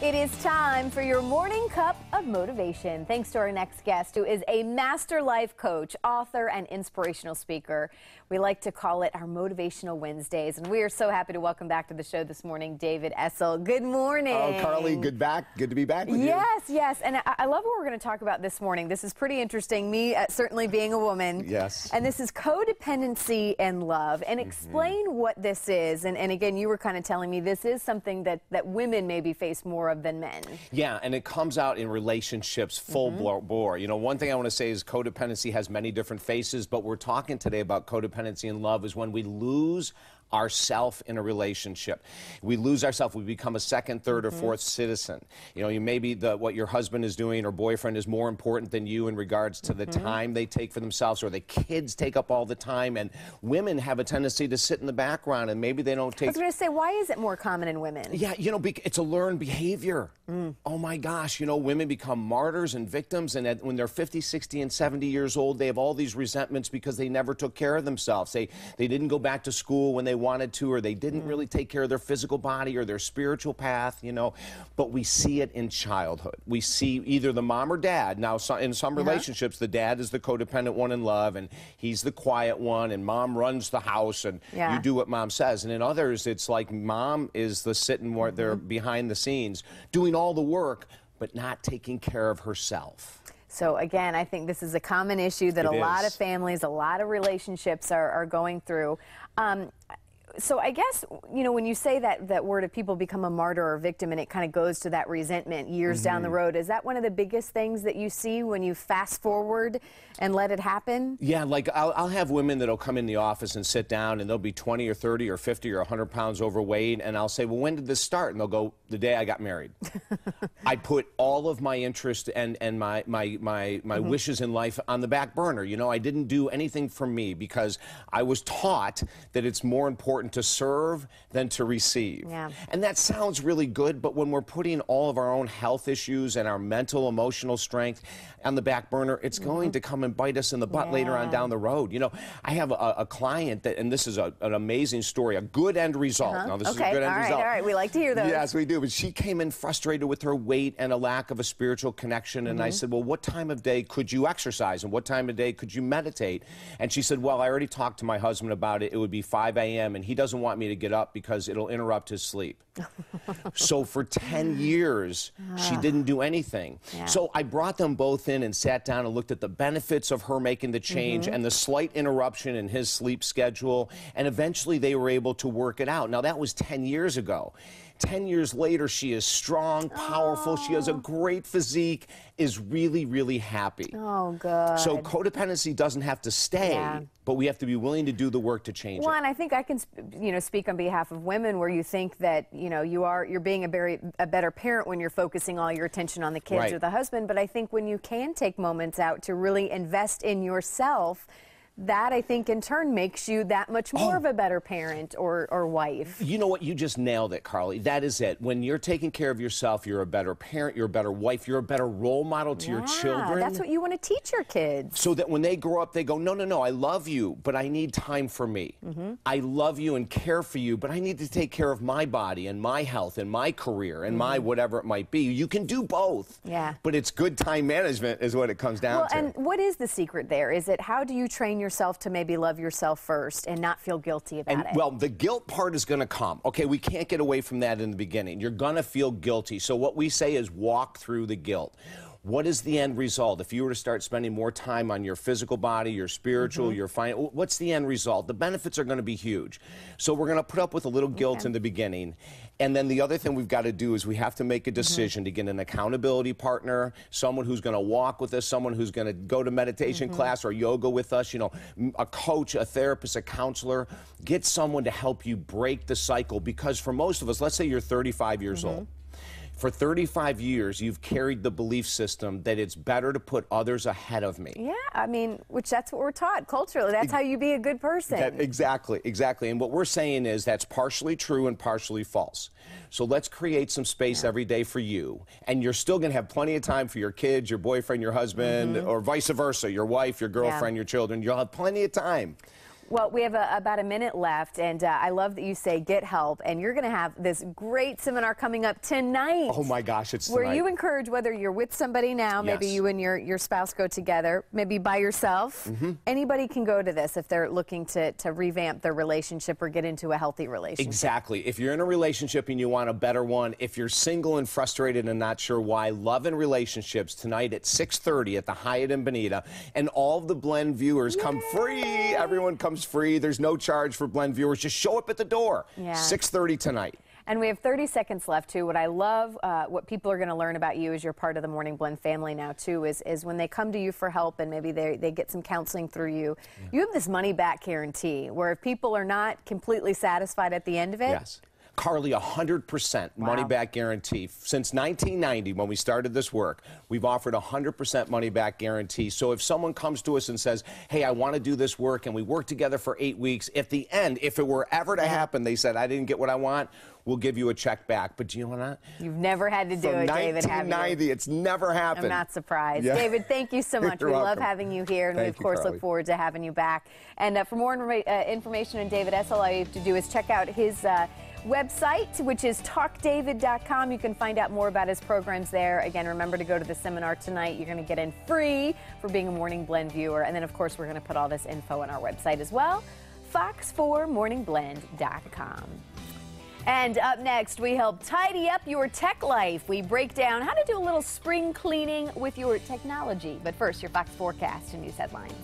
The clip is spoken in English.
It is time for your morning cup of motivation. Thanks to our next guest, who is a master life coach, author, and inspirational speaker. We like to call it our Motivational Wednesdays, and we are so happy to welcome back to the show this morning, David Essel. Good morning. Oh, Carly, good to be back with you. Yes, and I love what we're going to talk about this morning. This is pretty interesting, me certainly being a woman. Yes. And this is codependency and love. And explain what this is. And again, you were kind of telling me this is something that women maybe face more of than men. Yeah, and it comes out in relationships full bore. You know, one thing I want to say is codependency has many different faces, but we're talking today about codependency and love is when we lose ourself in a relationship. We lose ourself, we become a second, third, or fourth citizen. You know, maybe what your husband is doing or boyfriend is more important than you in regards to the time they take for themselves, or the kids take up all the time, and women have a tendency to sit in the background and maybe they don't take... I was going to say, why is it more common in women? Yeah, you know, it's a learned behavior. Oh my gosh, you know, women become martyrs and victims, and when they're 50, 60, and 70 years old, they have all these resentments because they never took care of themselves. They didn't go back to school when they wanted to, or they didn't really take care of their physical body or their spiritual path, you know. But we see it in childhood. We see either the mom or dad. Now, in some relationships, the dad is the codependent one in love, and he's the quiet one, and mom runs the house, and you do what mom says. And in others, it's like mom is the sitting where they're behind the scenes, doing all the work, but not taking care of herself. So again, I think this is a common issue that a lot of families, a lot of relationships are going through. So I guess, you know, when you say that word of people become a martyr or a victim and it kind of goes to that resentment years down the road, is that one of the biggest things that you see when you fast forward and let it happen? Yeah, like I'll have women that'll come in the office and sit down and they'll be 20 or 30 or 50 or 100 pounds overweight, and I'll say, well, when did this start? And they'll go, the day I got married. I put all of my interest and my wishes in life on the back burner. You know, I didn't do anything for me because I was taught that it's more important to serve than to receive. Yeah. And that sounds really good, but when we're putting all of our own health issues and our mental, emotional strength on the back burner, it's going to come and bite us in the butt later on down the road. You know, I have a client that, and this is an amazing story, a good end result. Now, this is a good end result. All right, we like to hear those. Yes, we do. But she came in frustrated with her weight and a lack of a spiritual connection. And I said, well, what time of day could you exercise? And what time of day could you meditate? And she said, well, I already talked to my husband about it. It would be 5 a.m. and he doesn't want me to get up because it'll interrupt his sleep. So for 10 years, she didn't do anything. So I brought them both in and sat down and looked at the benefits of her making the change and the slight interruption in his sleep schedule. And eventually they were able to work it out. Now, that was 10 years ago. 10 years later, she is strong, powerful, she has a great physique, is really, really happy. Oh, good. So codependency doesn't have to stay, but we have to be willing to do the work to change it. Well, and I think I can, you know, speak on behalf of women where you think that, you know, you're being a better parent when you're focusing all your attention on the kids or the husband, but I think when you can take moments out to really invest in yourself, that, I think, in turn makes you that much more of a better parent or wife. You know what? You just nailed it, Carly. That is it. When you're taking care of yourself, you're a better parent, you're a better wife, you're a better role model to your children. That's what you want to teach your kids. So that when they grow up, they go, no, no, no, I love you, but I need time for me. I love you and care for you, but I need to take care of my body and my health and my career and my whatever it might be. You can do both. Yeah. But it's good time management is what it comes down to. And what is the secret there? Is it how do you train yourself to maybe love yourself first and not feel guilty about it? Well, the guilt part is going to come. Okay, we can't get away from that in the beginning. You're going to feel guilty. So what we say is walk through the guilt. What is the end result? If you were to start spending more time on your physical body, your spiritual, your what's the end result? The benefits are going to be huge. So we're going to put up with a little guilt in the beginning. And then the other thing we've got to do is we have to make a decision to get an accountability partner, someone who's going to walk with us, someone who's going to go to meditation class or yoga with us, you know, a coach, a therapist, a counselor. Get someone to help you break the cycle, because for most of us, let's say you're 35 years old. For 35 years, you've carried the belief system that it's better to put others ahead of me. Yeah, I mean, that's what we're taught culturally. That's how you be a good person. Exactly. And what we're saying is that's partially true and partially false. So let's create some space every day for you. And you're still going to have plenty of time for your kids, your boyfriend, your husband, or vice versa, your wife, your girlfriend, your children. You'll have plenty of time. Well, we have about a minute left, and I love that you say get help, and you're going to have this great seminar coming up tonight. Oh my gosh, it's where tonight. you encourage, whether you're with somebody now, maybe you and your spouse go together, maybe by yourself. Anybody can go to this if they're looking to revamp their relationship or get into a healthy relationship. Exactly. If you're in a relationship and you want a better one, if you're single and frustrated and not sure why, Love and Relationships tonight at 6:30 at the Hyatt in Bonita, and all of the Blend viewers come free. Everyone comes free. There's no charge for Blend viewers. Just show up at the door. 6:30 tonight. And we have 30 seconds left, too. What I love, what people are going to learn about you as you're part of the Morning Blend family now, too, is when they come to you for help and maybe they get some counseling through you, you have this money-back guarantee where if people are not completely satisfied at the end of it. Yes. Carly, 100% money-back guarantee. Since 1990, when we started this work, we've offered 100% money-back guarantee. So if someone comes to us and says, hey, I want to do this work, and we work together for 8 weeks, at the end, if it were ever to happen, they said, I didn't get what I want, we'll give you a check back. But do you know what? You've never had to do it, David, have you? 1990, it's never happened. I'm not surprised. David, thank you so much. You're welcome. Love having you here, and we, of course, look forward to having you back. And for more information on David Essel, all you have to do is check out his website, which is talkdavid.com. You can find out more about his programs there. Again, remember to go to the seminar tonight. You're going to get in free for being a Morning Blend viewer. And then, of course, we're going to put all this info on our website as well, fox4morningblend.com. And up next, we help tidy up your tech life. We break down how to do a little spring cleaning with your technology. But first, your Fox forecast and news headlines.